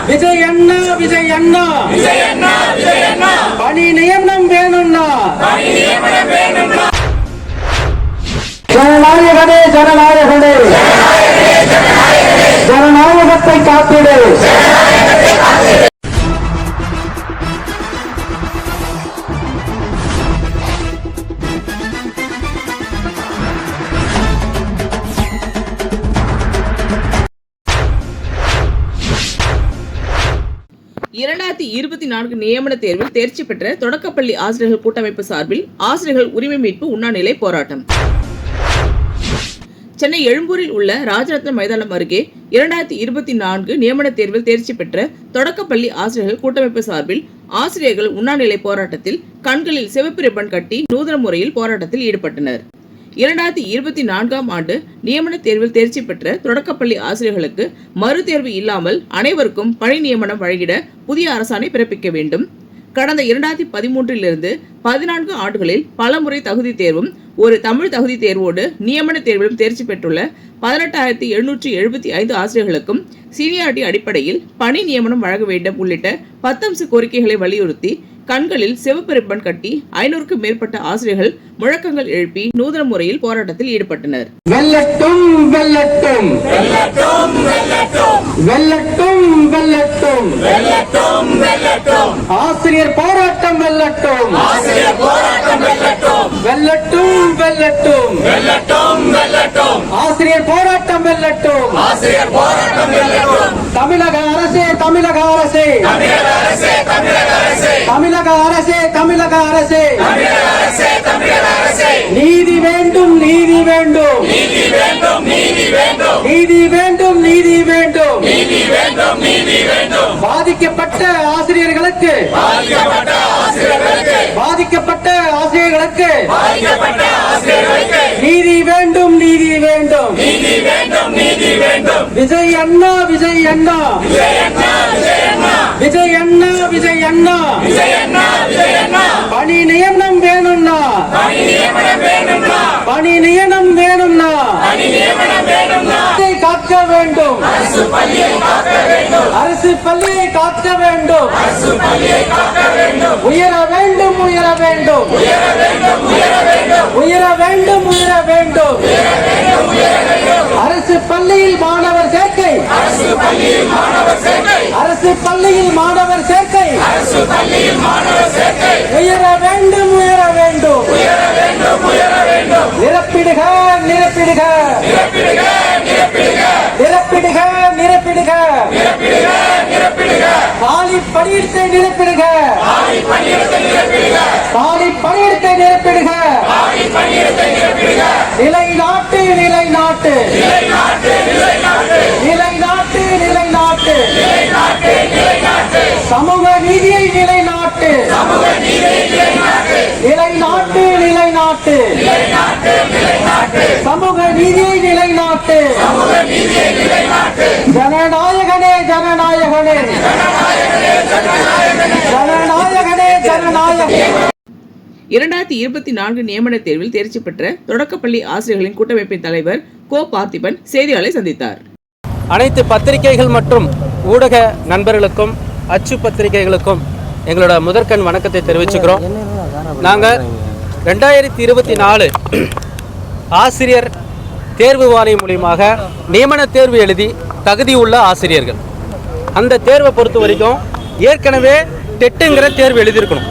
விஜய் அண்ணா விஜய் அண்ணா பணி நியமனம் வேணும்னா ஜனநாயகனே ஜனநாயகனே ஜனநாயகத்தை காத்திடு. நியமன தேர்வில் தேர்ச்சி பெற்ற தொடக்கப்பள்ளி ஆசிரியர்கள் கூட்டமைப்பு சார்பில் ஆசிரியர்கள் உரிமை மீட்பு உண்ணாநிலை போராட்டம். சென்னை எழும்பூரில் உள்ள ராஜரத்னம் மைதானம் அருகே 2024 நியமன தேர்வில் தேர்ச்சி பெற்ற தொடக்கப்பள்ளி ஆசிரியர்கள் கூட்டமைப்பு சார்பில் ஆசிரியர்கள் உண்ணாநிலை போராட்டத்தில் கண்களில் சிவப்பு ரிப்பன் கட்டி நூதன முறையில் போராட்டத்தில் ஈடுபட்டனர். 2024ஆம் ஆண்டு நியமன தேர்வில் தேர்ச்சி பெற்ற தொடக்கப்பள்ளி ஆசிரியர்களுக்கு மறுதேர்வு இல்லாமல் அனைவருக்கும் பணி நியமனம் வழங்கிட புதிய அரசாணை பிறப்பிக்க வேண்டும். கடந்த 2013 14 ஆண்டுகளில் பலமுறை தகுதி தேர்வும் ஒரு தமிழ் தகுதி தேர்வோடு நியமன தேர்விலும் தேர்ச்சி பெற்றுள்ள 18,775 ஆசிரியர்களுக்கும் சீனியாரிட்டி அடிப்படையில் பணி நியமனம் வழங்க வேண்டும் உள்ளிட்ட 10 அம்ச கோரிக்கைகளை வலியுறுத்தி கண்களில் சிவப்பு ரிப்பன் கட்டி 500க்கும் மேற்பட்ட ஆசிரியர்கள் முழக்கங்கள் எழுப்பி நூதன முறையில் போராட்டத்தில் ஈடுபட்டனர். வெல்லட்டும் வெல்லட்டும் வெல்லட்டும் வெல்லட்டும் வெல்லட்டும் வெல்லட்டும் வெல்லட்டும் ஆசிரியர் போராட்டம் வெல்லட்டும் ஆசிரியர் போராட்டம் வெல்லட்டும் வெல்லட்டும் வெல்லட்டும் வெல்லட்டும் வெல்லட்டும் ஆசிரியர் போராட்டம் வெல்லட்டும் ஆசிரியர் போராட்டம் வெல்லட்டும். தமிழக அரசே தமிழக அரசே தமிழக அரசே தமிழக அரசே தமிழக அரசே தமிழக அரசே தமிழக அரசே தமிழக அரசே நீதி வேண்டும் நீதி வேண்டும் நீதி வேண்டும் நீதி வேண்டும் நீதி வேண்டும் நீதி வேண்டும் நீதி வேண்டும் நீதி வேண்டும் பாதிக்கப்பட்ட ஆசிரியர்களுக்கு பாதிக்கப்பட்ட ஆசிரியர்களுக்கு பாதிக்கப்பட்ட ஆசிரியர்களுக்கு பாதிக்கப்பட்ட ஆசிரியர்களுக்கு நீதி வேண்டும் நீதி வேண்டும் நீதி வேண்டும் நீதி வேண்டும். விஜய் அண்ணா விஜய் அண்ணா விஜய் அண்ணா விஜய் அண்ணா விஜய் அண்ணா விஜய் அண்ணா விஜய் அண்ணா விஜய் அண்ணா பணி நியமனம் வேணும்னா பணி நியமனம் வேணும்னா பணி நியமனம் வேணும்னா பணி நியமனம் வேணும்னா காக்க வேண்டும் அரசு பள்ளியை காக்க வேண்டும் அரசு பள்ளியை காக்க வேண்டும் அரசு பள்ளியை காக்க வேண்டும். உயர வேண்டும் உயர வேண்டும் உயர வேண்டும் உயர வேண்டும் உயர வேண்டும் உயர வேண்டும் உயர வேண்டும் உயர வேண்டும். அரசு பள்ளியில் மாணவர் சேர்க்கை அரசு பள்ளியில் மாணவர் சேர்க்கை அரசு பள்ளியில் மாணவர் சேர்க்கை அரசு பள்ளியில் மாணவர் சேர்க்கை உயர வேண்டும் உயர வேண்டும் உயர வேண்டும் உயர வேண்டும். நிரப்பிடுக நிரப்பிடுக நிரப்பிடுக நிரப்பிடுக நிரப்பிடுக நிரப்பிடுக நிரப்பிடுக நிரப்பிடுக காலி பணியிடத்தை நிரப்பிடுக காலி பணியிடத்தை நிரப்பிடுக காலி பணியிடத்தை நிரப்பிடுக காலி பணியிடத்தை நிரப்பிடுக. நிலைநாட்டு நிலைநாட்டு நிலைநாட்டு நிலைநாட்டு நிலைநாட்டு நிலைநாட்டு நிலைநாட்டு நிலைநாட்டு சமூக நீதியை நிலைநாட்டு சமூக நீதியை நிலைநாட்டு நிலைநாட்டு நிலைநாட்டு நிலைநாட்டு நிலைநாட்டு சமூக நீதியை நிலைநாட்டு சமூக நீதியை நிலைநாட்டு. ஜனநாயகனே ஜனநாயகனே ஜனநாயகனே ஜனநாயகனே ஜனநாயகனே ஜனநாயகனே. 2024 நியமன தேர்வில் தேர்ச்சி பெற்ற தொடக்கப்பள்ளி ஆசிரியர்களின் கூட்டமைப்பின் தலைவர் கோ பார்த்திபன் செய்தியாளரை சந்தித்தார். அனைத்து பத்திரிகைகள் மற்றும் ஊடக நண்பர்களுக்கும் அச்சு பத்திரிகைகளுக்கும் எங்களோட முதற்கண் வணக்கத்தை தெரிவிச்சுக்கிறோம். நாங்கள் 2024 ஆசிரியர் தேர்வு வாரியம் மூலியமாக நியமன தேர்வு எழுதி தகுதியுள்ள ஆசிரியர்கள் அந்த தேர்வை பொறுத்த வரைக்கும் ஏற்கனவே டெட்டுங்கிற தேர்வு எழுதியிருக்கணும்.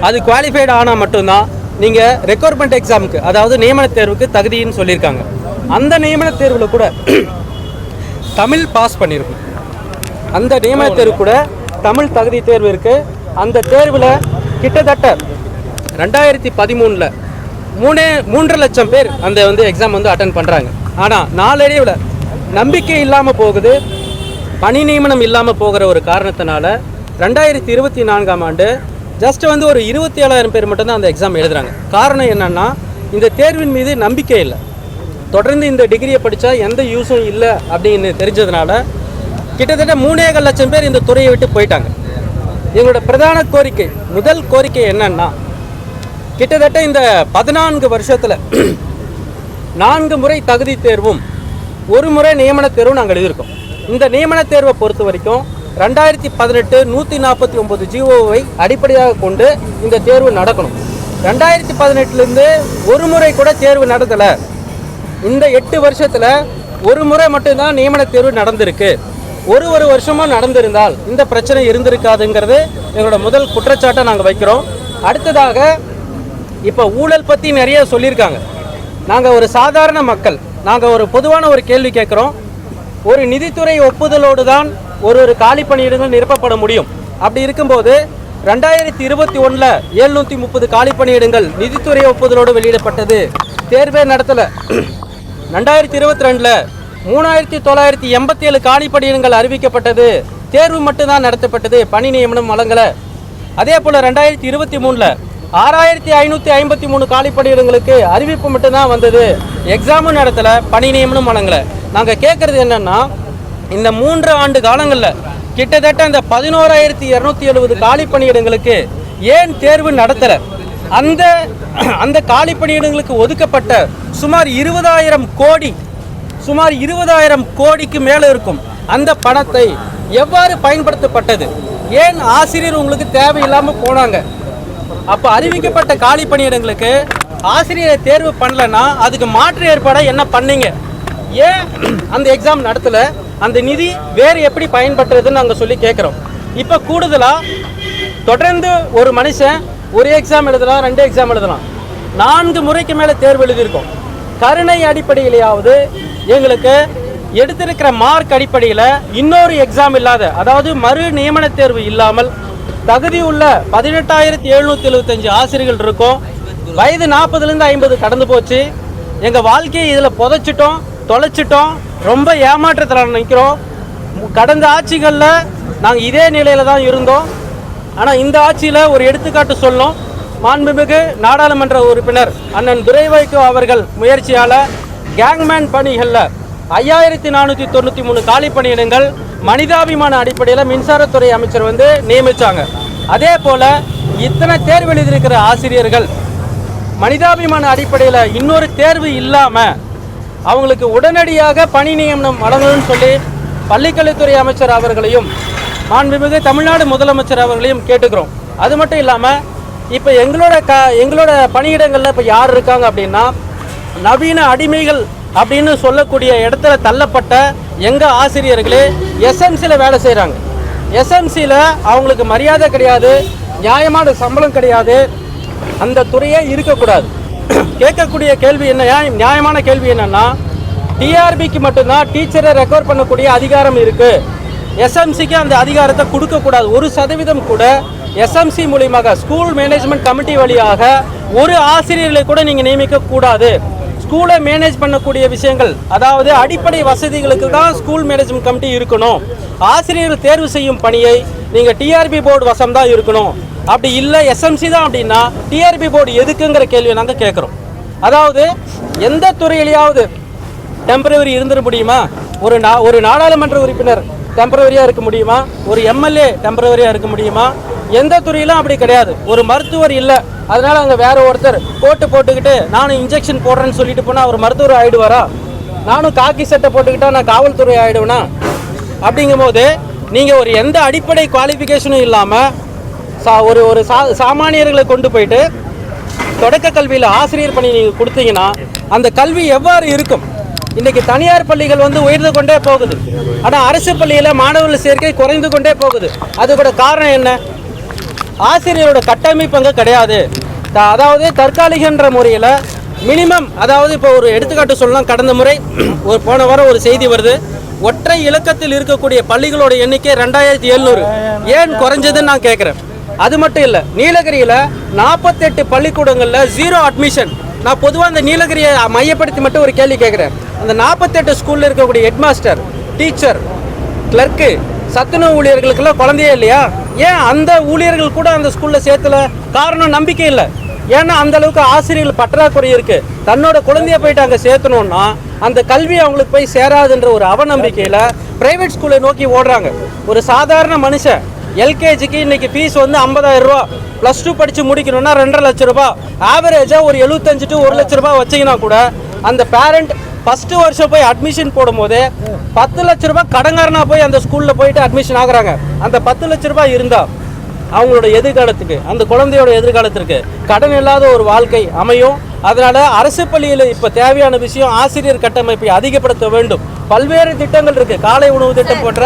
அது குவாலிஃபைடு ஆனால் மட்டும்தான் நீங்கள் ரெக்ரூட்மெண்ட் எக்ஸாமுக்கு அதாவது நியமன தேர்வுக்கு தகுதின்னு சொல்லியிருக்காங்க. அந்த நியமன தேர்வில் கூட தமிழ் பாஸ் பண்ணியிருக்கணும். அந்த நியமன தேர்வு கூட தமிழ் தகுதி தேர்வு இருக்குது. அந்த தேர்வில் கிட்டத்தட்ட 2013 3.5 லட்சம் பேர் அந்த எக்ஸாம் அட்டன் பண்ணுறாங்க. ஆனால் நாளடைவில் நம்பிக்கை இல்லாமல் போகுது, பணி நியமனம் இல்லாமல் போகிற ஒரு காரணத்தினால 2024ஆம் ஆண்டு ஜஸ்ட் ஒரு 27,000 பேர் மட்டும்தான் அந்த எக்ஸாம் எழுதுகிறாங்க. காரணம் என்னென்னா இந்த தேர்வின் மீது நம்பிக்கை இல்லை. தொடர்ந்து இந்த டிகிரியை படித்தா எந்த யூஸும் இல்லை அப்படின்னு தெரிஞ்சதுனால கிட்டத்தட்ட 3.25 லட்சம் பேர் இந்த துறையை விட்டு போயிட்டாங்க. எங்களோட பிரதான கோரிக்கை, முதல் கோரிக்கை என்னன்னா, கிட்டத்தட்ட இந்த 14 வருஷத்தில் 4 முறை தகுதி தேர்வும் 1 முறை நியமன தேர்வும் நாங்கள் எழுதியிருக்கோம். இந்த நியமன தேர்வை பொறுத்த வரைக்கும் 2018 149 ஜிஓவை அடிப்படையாக கொண்டு இந்த தேர்வு நடக்கணும். 2018லேருந்து ஒரு முறை கூட தேர்வு நடத்தலை. இந்த 8 வருஷத்தில் ஒரு முறை மட்டும்தான் நியமன தேர்வு நடந்திருக்கு. ஒரு வருஷமாக நடந்திருந்தால் இந்த பிரச்சனை இருந்திருக்காதுங்கிறது எங்களோட முதல் குற்றச்சாட்டை நாங்கள் வைக்கிறோம். அடுத்ததாக இப்போ ஊழல் பற்றி நிறைய சொல்லியிருக்காங்க. நாங்கள் ஒரு சாதாரண மக்கள், நாங்கள் ஒரு பொதுவான ஒரு கேள்வி கேட்குறோம். ஒரு நிதித்துறை ஒப்புதலோடு தான் ஒரு காலி பணியிடங்கள் நிரப்பப்பட முடியும். அப்படி இருக்கும்போது 2021 730 காலி பணியிடங்கள் நிதித்துறை ஒப்புதலோடு வெளியிடப்பட்டது, தேர்வே நடத்தலை. 2022 3987 காலி பணியிடங்கள் அறிவிக்கப்பட்டது, தேர்வு மட்டும்தான் நடத்தப்பட்டது, பணி நியமனம் வழங்கலை. அதே போல் 2023 6553 காலி பணியிடங்களுக்கு அறிவிப்பு மட்டும்தான் வந்தது, எக்ஸாமும் நடத்தலை, பணி நியமனம் வழங்கலை. நாங்கள் கேட்குறது என்னென்னா, இந்த 3 ஆண்டு காலங்களில் கிட்டத்தட்ட அந்த 11270 காலி பணியிடங்களுக்கு ஏன் தேர்வு நடத்தலை? அந்த காலி பணியிடங்களுக்கு ஒதுக்கப்பட்ட சுமார் 20,000 கோடிக்கு மேலே இருக்கும் அந்த பணத்தை எவ்வாறு பயன்படுத்தப்பட்டது? ஏன் ஆசிரியர் உங்களுக்கு தேவையில்லாமல் போனாங்க? அப்போ அறிவிக்கப்பட்ட காலி பணியிடங்களுக்கு ஆசிரியரை தேர்வு பண்ணலன்னா அதுக்கு மாற்று ஏற்பாடாக என்ன பண்ணீங்க? ஏன் அந்த எக்ஸாம் நடத்தலை? அந்த நிதி வேறு எப்படி பயன்படுறதுன்னு நாங்கள் சொல்லி கேட்குறோம். இப்போ கூடுதலாக தொடர்ந்து ஒரு மனுஷன் ஒரு எக்ஸாம் எழுதலாம், 2 எக்ஸாம் எழுதலாம், 4 முறைக்கு மேலே தேர்வு எழுதியிருக்கோம். கருணை அடிப்படையிலேயாவது எங்களுக்கு எடுத்திருக்கிற மார்க் அடிப்படையில் இன்னொரு எக்ஸாம் இல்லாத, அதாவது மறு நியமன தேர்வு இல்லாமல் தகுதி உள்ள 18,775 ஆசிரியர்கள் இருக்கோம். வயது 40லேருந்து 50 கடந்து போச்சு. எங்கள் வாழ்க்கையை இதில் புதைச்சிட்டோம், தொலைச்சிட்டோம், ரொம்ப ஏமாற்றத்தில் நிற்கிறோம். கடந்த ஆட்சிகளில் நாங்கள் இதே நிலையில் தான் இருந்தோம். ஆனால் இந்த ஆட்சியில் ஒரு எடுத்துக்காட்டு சொல்லணும். மாண்புமிகு நாடாளுமன்ற உறுப்பினர் அண்ணன் துரைவைகோ அவர்கள் முயற்சியால் கேங்மேன் பணிகளில் 5493 காலி பணியிடங்கள் மனிதாபிமான அடிப்படையில் மின்சாரத்துறை அமைச்சர் நியமித்தாங்க. அதே போல் இத்தனை தேர்வு எழுதியிருக்கிற ஆசிரியர்கள் மனிதாபிமான அடிப்படையில் இன்னொரு தேர்வு இல்லாமல் அவங்களுக்கு உடனடியாக பணி நியமனம் வழங்கணும்னு சொல்லி பள்ளிக்கல்வித்துறை அமைச்சர் அவர்களையும் மாண்புமிகு தமிழ்நாடு முதலமைச்சர் அவர்களையும் கேட்டுக்கிறோம். அது மட்டும் இல்லாமல் இப்போ எங்களோட பணியிடங்களில் இப்போ யார் இருக்காங்க அப்படின்னா, நவீன அடிமைகள் அப்படின்னு சொல்லக்கூடிய இடத்துல தள்ளப்பட்ட எங்கள் ஆசிரியர்களே எஸ்எம்சியில் வேலை செய்கிறாங்க. எஸ்எம்சியில் அவங்களுக்கு மரியாதை கிடையாது, நியாயமான சம்பளம் கிடையாது, அந்த துறையே இருக்கக்கூடாது. கேட்கக்கூடிய கேள்வி என்ன, நியாயமான கேள்வி என்னன்னா, டிஆர்பிக்கு மட்டும்தான் டீச்சரை ரெக்கவர் பண்ணக்கூடிய அதிகாரம் இருக்குது, எஸ்எம்சிக்கு அந்த அதிகாரத்தை கொடுக்கக்கூடாது. 1% கூட எஸ்எம்சி மூலியமாக ஸ்கூல் மேனேஜ்மெண்ட் கமிட்டி வழியாக ஒரு ஆசிரியர்களை கூட நீங்கள் நியமிக்கக்கூடாது. ஸ்கூலை மேனேஜ் பண்ணக்கூடிய விஷயங்கள், அதாவது அடிப்படை வசதிகளுக்கு தான் ஸ்கூல் மேனேஜ்மெண்ட் கமிட்டி இருக்கணும். ஆசிரியர்கள் தேர்வு செய்யும் பணியை நீங்கள் டிஆர்பி போர்டு வசம் தான் இருக்கணும். அப்படி இல்லை எஸ்எம்சி தான் அப்படின்னா டிஆர்பி போர்டு எதுக்குங்கிற கேள்வியை நாங்கள் கேட்குறோம். அதாவது எந்த துறையிலையாவது டெம்பரவரி இருந்துட முடியுமா? ஒரு நாடாளுமன்ற உறுப்பினர் டெம்பரவரியாக இருக்க முடியுமா? ஒரு எம்எல்ஏ டெம்பரவரியாக இருக்க முடியுமா? எந்த துறையிலும் அப்படி கிடையாது. ஒரு மருத்துவர் இல்லை, அதனால் அங்கே வேற ஒருத்தர் கோட்டு போட்டுக்கிட்டு நானும் இன்ஜெக்ஷன் போடுறேன்னு சொல்லிட்டு போனால் அவர் மருத்துவர் ஆகிடுவாரா? நானும் காக்கி சட்டை போட்டுக்கிட்டா நான் காவல்துறை ஆகிடுவேனா? அப்படிங்கும்போது நீங்கள் ஒரு எந்த அடிப்படை குவாலிஃபிகேஷனும் இல்லாமல் ஒரு சாமானியர்களை கொண்டு போயிட்டு தொடக்க கல்வியில் ஆசிரியர் பணி நீங்கள் கொடுத்தீங்கன்னா அந்த கல்வி எவ்வாறு இருக்கும்? இன்றைக்கி தனியார் பள்ளிகள் உயர்ந்து கொண்டே போகுது, ஆனால் அரசு பள்ளியில் மாணவர்கள் சேர்க்கை குறைந்து கொண்டே போகுது. அதுக்கூட காரணம் என்ன? ஆசிரியரோட கட்டமைப்பு அங்கே கிடையாது. அதாவது தற்காலிகன்ற முறையில் மினிமம், அதாவது இப்போ ஒரு எடுத்துக்காட்டு சொல்லலாம். கடந்த முறை போன வாரம் ஒரு செய்தி வருது, ஒற்றை இலக்கத்தில் இருக்கக்கூடிய பள்ளிகளோட எண்ணிக்கை 2700. ஏன் குறைஞ்சதுன்னு நான் கேட்குறேன். அது மட்டும் இல்லை, நீலகிரியில் 48 பள்ளிக்கூடங்களில் 0 அட்மிஷன். நான் பொதுவாக அந்த நீலகிரியை மையப்படுத்தி மட்டும் ஒரு கேள்வி கேட்குறேன். அந்த 48 ஸ்கூலில் இருக்கக்கூடிய ஹெட்மாஸ்டர், டீச்சர், கிளர்க்கு, சத்துணவு ஊழியர்களுக்கெல்லாம் குழந்தையே இல்லையா? ஏன் அந்த ஊழியர்கள் கூட அந்த ஸ்கூலில் சேர்த்துல? காரணம் நம்பிக்கை இல்லை. ஏன்னா அந்த அளவுக்கு ஆசிரியர்கள் பற்றாக்குறை இருக்குது. தன்னோட குழந்தைய போயிட்டு அங்கே சேர்த்தணும்னா அந்த கல்வி அவங்களுக்கு போய் சேராதுன்ற ஒரு அவநம்பிக்கையில் ப்ரைவேட் ஸ்கூலை நோக்கி ஓடுறாங்க. ஒரு சாதாரண மனுஷன் எல்கேஜிக்கு இன்னைக்கு ஃபீஸ் 50,000 ரூபா, +2 படித்து முடிக்கணும்னா 2.5 லட்ச ரூபா, ஆவரேஜாக ஒரு 75 to 1 லட்ச ரூபா வச்சிங்கன்னா கூட அந்த பேரண்ட் ஃபஸ்ட்டு வருஷம் போய் அட்மிஷன் போடும்போது 10 லட்ச ரூபாய் கடங்காரனா போய் அந்த ஸ்கூலில் போயிட்டு அட்மிஷன் ஆகுறாங்க. அந்த 10 லட்ச ரூபாய் இருந்தால் அவங்களோட எதிர்காலத்துக்கு, அந்த குழந்தையோட எதிர்காலத்திற்கு கடன் இல்லாத ஒரு வாழ்க்கை அமையும். அதனால அரசு பள்ளியில் இப்போ தேவையான விஷயம் ஆசிரியர் கட்டமைப்பை அதிகப்படுத்த வேண்டும். பல்வேறு திட்டங்கள் இருக்கு, காலை உணவு திட்டம் போன்ற.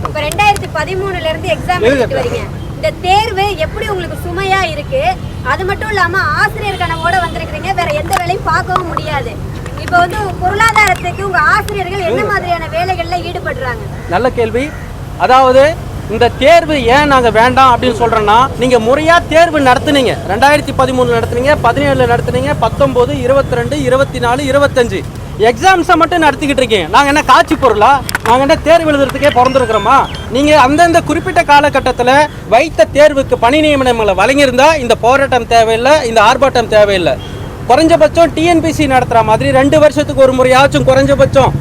இப்போ 2013ல இருந்து எக்ஸாம் எழுதிட்டு வரீங்க. இந்த தேர்வு எப்படி உங்களுக்கு சுமையா இருக்கு? அது மட்டும் இல்லாம ஆசிரியர் கனவோட வந்திருக்கிறீங்க, வேற எந்த வேலையும் பார்க்கவும் முடியாது. இப்போ வந்து பொருளாதாரத்துக்கு உங்க ஆசிரியர்கள் என்ன மாதிரியான வேலைகள்ல ஈடுபடுறாங்க? நல்ல கேள்வி. அதாவது இந்த தேர்வு ஏன் நாங்கள் வேண்டாம் அப்படின்னு சொல்கிறோன்னா, நீங்கள் முறையாக தேர்வு நடத்துனீங்க. 2013 நடத்துனீங்க, 17 நடத்துனீங்க, 19, 22, 24, 25 எக்ஸாம்ஸை மட்டும் நடத்திக்கிட்டு இருக்கீங்க. நாங்கள் என்ன காட்சி பொருளா? நாங்கள் என்ன தேர்வு எழுதுறதுக்கே பிறந்திருக்கிறோமா? நீங்கள் அந்தந்த குறிப்பிட்ட காலகட்டத்தில் வைத்த தேர்வுக்கு பணி நியமனங்களை வழங்கியிருந்தால் இந்த போராட்டம் தேவையில்லை, இந்த ஆர்ப்பாட்டம் தேவையில்லை. குறைஞ்சபட்சம் டிஎன்பிசி நடத்துகிற மாதிரி 2 வருஷத்துக்கு ஒரு முறையாச்சும் குறைஞ்சபட்சம்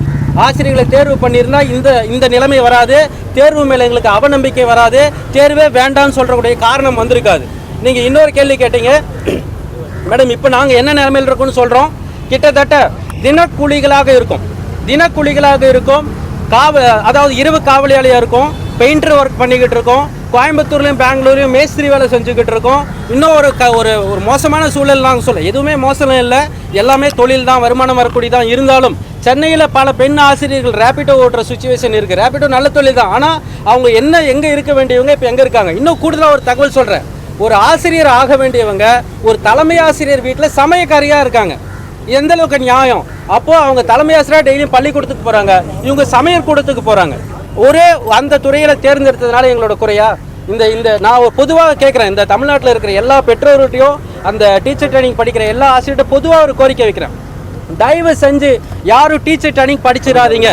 ஆசிரியர்களை தேர்வு பண்ணியிருந்தா இந்த நிலைமை வராது. தேர்வு மேலே எங்களுக்கு அவநம்பிக்கை வராது. தேர்வே வேண்டான்னு சொல்கிறக்கூடிய காரணம் வந்திருக்காது. நீங்கள் இன்னொரு கேள்வி கேட்டீங்க மேடம், இப்போ நாங்கள் என்ன நிலைமையில் இருக்கோம்னு சொல்கிறோம். கிட்டத்தட்ட தினக்கூலிகளாக இருக்கும். அதாவது இரவு காவலியாளியாக இருக்கும், பெயிண்டர் ஒர்க் பண்ணிக்கிட்டு இருக்கோம். கோயம்புத்தூர்லையும் பெங்களூர்லையும் மேஸ்திரி வேலை செஞ்சுக்கிட்டு இருக்கோம். இன்னும் ஒரு மோசமான சூழல் நாங்கள் சொல்ல, எதுவுமே மோசம் இல்லை, எல்லாமே தொழில் தான், வருமானம் வரக்கூடிய தான். இருந்தாலும் சென்னையில் பல பெண் ஆசிரியர்கள் ரேபிடோ ஓட்டுற சுச்சுவேஷன் இருக்குது. ரேபிடோ நல்ல தொழில் தான், ஆனால் அவங்க எங்கே இருக்க வேண்டியவங்க இப்போ எங்கே இருக்காங்க? இன்னும் கூடுதலாக ஒரு தகவல் சொல்கிறேன். ஒரு ஆசிரியர் ஆக வேண்டியவங்க ஒரு தலைமை ஆசிரியர் வீட்டில் சமயக்காரியாக இருக்காங்க. எந்த அளவுக்கு நியாயம்? அப்போது அவங்க தலைமை ஆசிரியர் டெய்லியும் பள்ளிக்கூடத்துக்கு போகிறாங்க, இவங்க சமையல் கூடத்துக்கு போகிறாங்க. ஒரே அந்த துறையில் தேர்ந்தெடுத்ததுனால எங்களோட குறையா? இந்த நான் பொதுவாக கேட்குறேன், இந்த தமிழ்நாட்டில் இருக்கிற எல்லா பெற்றோர்கிட்டையும், அந்த டீச்சர் ட்ரைனிங் படிக்கிற எல்லா ஆசிரியர்கிட்ட பொதுவாக ஒரு கோரிக்கை வைக்கிறேன். தயவு செஞ்சு யாரும் டீச்சர் ட்ரைனிங் படிச்சிடாதீங்க.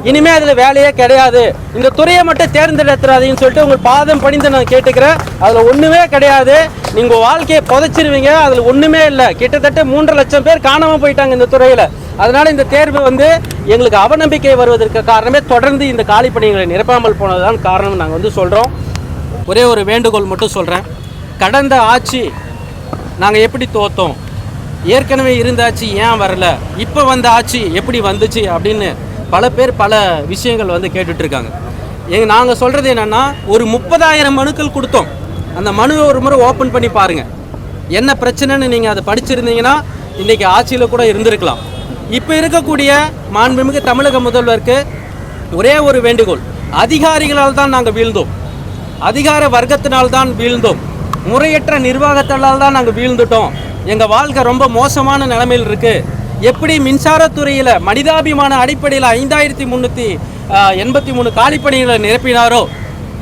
இனிமேல் அதில் வேலையே கிடையாது. இந்த துறையை மட்டும் தேர்ந்தெடுத்துறாதீங்கன்னு சொல்லிட்டு உங்கள் பாதம் பணிந்து நான் கேட்டுக்கிறேன். அதில் ஒன்றுமே கிடையாது. நீங்கள் வாழ்க்கையை புதைச்சிருவீங்க. அதில் ஒன்றுமே இல்லை. கிட்டத்தட்ட 3.5 லட்சம் பேர் காணாமல் போயிட்டாங்க இந்த துறையில். அதனால் இந்த தேர்வு எங்களுக்கு அவநம்பிக்கை வருவதற்கு காரணமே தொடர்ந்து இந்த காலி பணிகளை நிரப்பாமல் போனதுதான் காரணம் நாங்கள் சொல்கிறோம். ஒரே ஒரு வேண்டுகோள் மட்டும் சொல்கிறேன். கடந்த ஆட்சி நாங்கள் எப்படி தோற்றோம், ஏற்கனவே இருந்த ஆட்சி ஏன் வரல, இப்போ வந்த ஆட்சி எப்படி வந்துச்சு அப்படின்னு பல பேர் பல விஷயங்கள் கேட்டுட்ருக்காங்க. நாங்கள் சொல்கிறது என்னென்னா, ஒரு 30,000 மனுக்கள் கொடுத்தோம். அந்த மனுவை ஒரு முறை ஓப்பன் பண்ணி பாருங்கள். என்ன பிரச்சனைன்னு நீங்கள் அதை படிச்சிருந்தீங்கன்னா இன்றைக்கி ஆட்சியில் கூட இருந்திருக்கலாம். இப்போ இருக்கக்கூடிய மாண்புமிகு தமிழக முதல்வருக்கு ஒரே ஒரு வேண்டுகோள். அதிகாரிகளால் தான் நாங்கள் வீழ்ந்தோம், அதிகார வர்க்கத்தினால் தான் வீழ்ந்தோம், முறையற்ற நிர்வாகத்தால் தான் நாங்கள் வீழ்ந்துட்டோம். எங்கள் வாழ்க்கை ரொம்ப மோசமான நிலைமையில் இருக்குது. எப்படி மின்சாரத்துறையில் மனிதாபிமான அடிப்படையில் 5383 காலிப்பணிகளை நிரப்பினாரோ,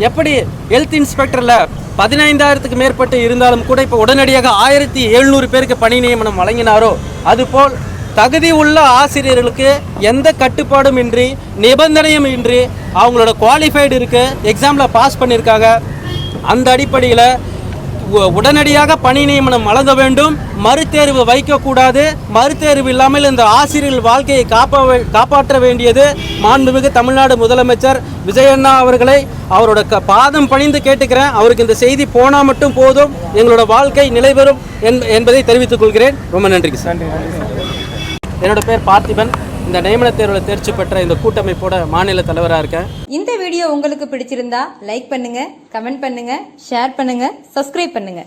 எப்படி ஹெல்த் இன்ஸ்பெக்டரில் 15,000க்கு மேற்பட்டு இருந்தாலும் கூட இப்போ உடனடியாக 1700 பேருக்கு பணி நியமனம் வழங்கினாரோ, அதுபோல் தகுதி உள்ள ஆசிரியர்களுக்கு எந்த கட்டுப்பாடும் இன்றி, நிபந்தனையும் இன்றி அவங்களோட குவாலிஃபைடு இருக்குது, எக்ஸாமில் பாஸ் பண்ணியிருக்காங்க. அந்த அடிப்படையில் உடனடியாக பணி நியமனம் வழங்க வேண்டும். மறுதேர்வு வைக்கக்கூடாது. மறுதேர்வு இல்லாமல் இந்த ஆசிரியர்கள் வாழ்க்கையை காப்பாற்ற வேண்டியது மாண்புமிகு தமிழ்நாடு முதலமைச்சர் விஜயண்ணா அவர்களை அவரோட பாதம் பணிந்து கேட்டுக்கிறேன். அவருக்கு இந்த செய்தி போனால் மட்டும் போதும், எங்களோட வாழ்க்கை நிலைபெறும் என்பதை தெரிவித்துக் கொள்கிறேன். ரொம்ப நன்றி சார். என்னோட பேர் பார்த்திபன். இந்த நியமன தேர்வில் தேர்ச்சி பெற்ற இந்த கூட்டமைப்போட மாநில தலைவராக இருக்கேன். இந்த வீடியோ உங்களுக்கு பிடிச்சிருந்தா லைக் பண்ணுங்க, கமெண்ட் பண்ணுங்க, ஷேர் பண்ணுங்க, சப்ஸ்கிரைப் பண்ணுங்க.